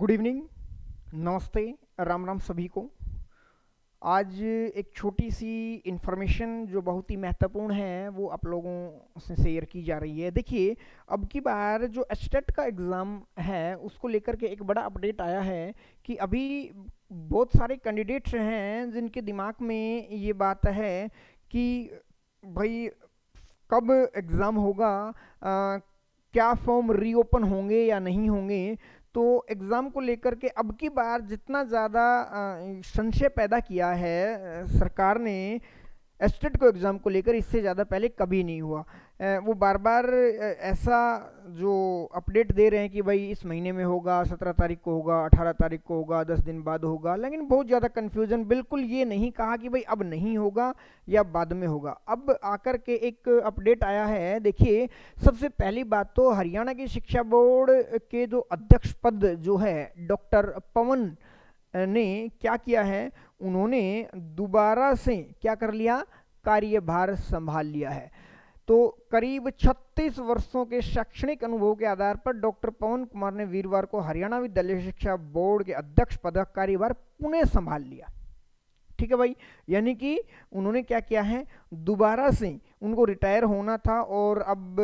Good evening, नमस्ते, राम राम सभी को। आज एक छोटी सी इन्फॉर्मेशन जो बहुत ही महत्वपूर्ण है वो आप लोगों से शेयर की जा रही है। देखिए, अब की बार जो एचटेट का एग्ज़ाम है उसको लेकर के एक बड़ा अपडेट आया है कि अभी बहुत सारे कैंडिडेट्स हैं जिनके दिमाग में ये बात है कि भाई कब एग्ज़ाम होगा, क्या फॉर्म रीओपन होंगे या नहीं होंगे। तो एग्ज़ाम को लेकर के अब की बार जितना ज़्यादा संशय पैदा किया है सरकार ने एस्टेट को एग्ज़ाम को लेकर, इससे ज़्यादा पहले कभी नहीं हुआ। वो बार बार ऐसा जो अपडेट दे रहे हैं कि भाई इस महीने में होगा, 17 तारीख को होगा, 18 तारीख को होगा, 10 दिन बाद होगा, लेकिन बहुत ज़्यादा कन्फ्यूज़न। बिल्कुल ये नहीं कहा कि भाई अब नहीं होगा या बाद में होगा। अब आकर के एक अपडेट आया है। देखिए, सबसे पहली बात तो हरियाणा की शिक्षा बोर्ड के जो अध्यक्ष पद जो है डॉक्टर पवन ने क्या किया है, उन्होंने दोबारा से क्या कर लिया, कार्यभार संभाल लिया है। तो करीब 36 वर्षों के शैक्षणिक अनुभव के आधार पर डॉक्टर पवन कुमार ने वीरवार को हरियाणा विद्यालय शिक्षा बोर्ड के अध्यक्ष पद का कार्यभार पुनः संभाल लिया। ठीक है भाई, यानी कि उन्होंने क्या किया है, दोबारा से उनको रिटायर होना था और अब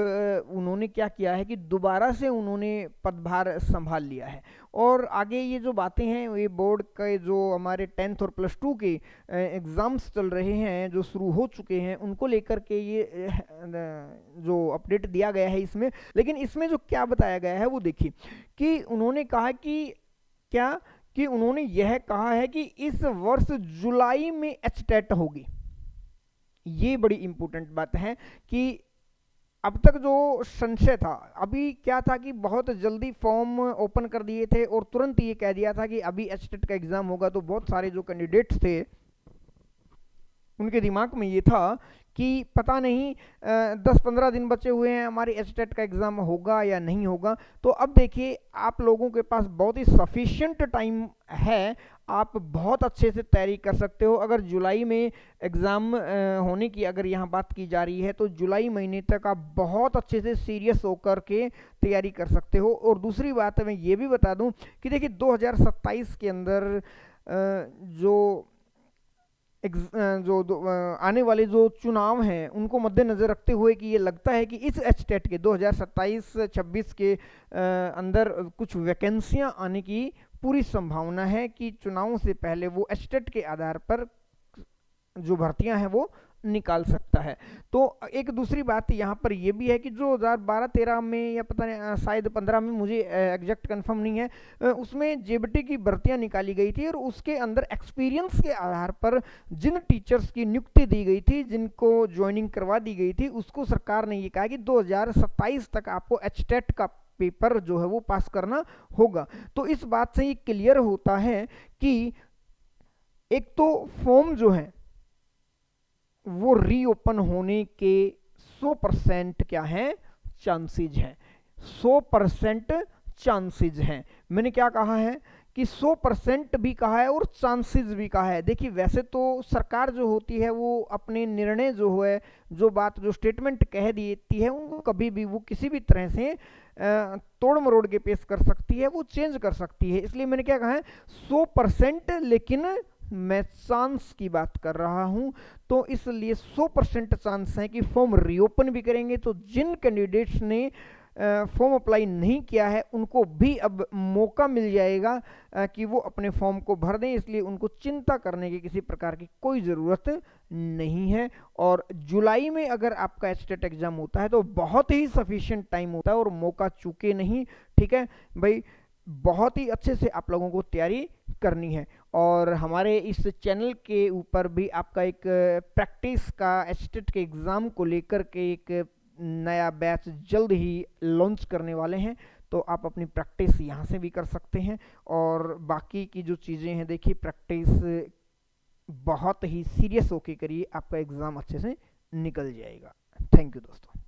उन्होंने क्या किया है कि दोबारा से उन्होंने पदभार संभाल लिया है। और आगे ये जो बातें हैं, ये बोर्ड के जो हमारे 10th और +2 के एग्ज़ाम्स चल रहे हैं जो शुरू हो चुके हैं, उनको लेकर के ये जो अपडेट दिया गया है इसमें। लेकिन इसमें जो क्या बताया गया है वो देखिए कि उन्होंने कहा कि क्या कि उन्होंने यह कहा है कि इस वर्ष जुलाई में एचटेट होगी। ये बड़ी इंपॉर्टेंट बात है कि अब तक जो संशय था, अभी क्या था कि बहुत जल्दी फॉर्म ओपन कर दिए थे और तुरंत ये कह दिया था कि अभी एचटेट का एग्जाम होगा। तो बहुत सारे जो कैंडिडेट्स थे उनके दिमाग में ये था कि पता नहीं 10-15 दिन बचे हुए हैं, हमारी एचटेट का एग्ज़ाम होगा या नहीं होगा। तो अब देखिए, आप लोगों के पास बहुत ही सफिशिएंट टाइम है, आप बहुत अच्छे से तैयारी कर सकते हो। अगर जुलाई में एग्ज़ाम होने की अगर यहाँ बात की जा रही है तो जुलाई महीने तक आप बहुत अच्छे से सीरियस होकर के तैयारी कर सकते हो। और दूसरी बात मैं ये भी बता दूँ कि देखिए 2027 के अंदर जो आने वाले जो चुनाव हैं उनको मद्देनज़र रखते हुए कि ये लगता है कि इस एचटेट के 2027-26 के अंदर कुछ वैकेंसियां आने की पूरी संभावना है कि चुनावों से पहले वो एचटेट के आधार पर जो भर्तियां हैं वो निकाल सकता है। तो एक दूसरी बात यहाँ पर ये भी है कि जो 2012-13 में या पता नहीं शायद 15 में, मुझे एग्जैक्ट कंफर्म नहीं है, उसमें जेबीटी की भर्तियां निकाली गई थी और उसके अंदर एक्सपीरियंस के आधार पर जिन टीचर्स की नियुक्ति दी गई थी, जिनको ज्वाइनिंग करवा दी गई थी, उसको सरकार ने ये कहा कि 2027 तक आपको एचटेट का पेपर जो है वो पास करना होगा। तो इस बात से ये क्लियर होता है कि एक तो फॉर्म जो है वो रीओपन होने के 100% क्या है, चांसेज हैं। 100% चांसेज हैं। मैंने क्या कहा है कि 100% भी कहा है और चांसेस भी कहा है। देखिए, वैसे तो सरकार जो होती है वो अपने निर्णय जो है, जो बात जो स्टेटमेंट कह देती है, उनको कभी भी वो किसी भी तरह से तोड़ मरोड़ के पेश कर सकती है, वो चेंज कर सकती है। इसलिए मैंने क्या कहा है, 100%, लेकिन मैं चांस की बात कर रहा हूं। तो इसलिए 100% चांस है कि फॉर्म रीओपन भी करेंगे। तो जिन कैंडिडेट्स ने फॉर्म अप्लाई नहीं किया है उनको भी अब मौका मिल जाएगा कि वो अपने फॉर्म को भर दें। इसलिए उनको चिंता करने की किसी प्रकार की कोई ज़रूरत नहीं है। और जुलाई में अगर आपका एचटेट एग्ज़ाम होता है तो बहुत ही सफिशिएंट टाइम होता है और मौका चूके नहीं। ठीक है भाई, बहुत ही अच्छे से आप लोगों को तैयारी करनी है। और हमारे इस चैनल के ऊपर भी आपका एक प्रैक्टिस का एचटेट के एग्ज़ाम को लेकर के एक नया बैच जल्द ही लॉन्च करने वाले हैं। तो आप अपनी प्रैक्टिस यहाँ से भी कर सकते हैं। और बाकी की जो चीज़ें हैं, देखिए प्रैक्टिस बहुत ही सीरियस होके करिए, आपका एग्ज़ाम अच्छे से निकल जाएगा। थैंक यू दोस्तों।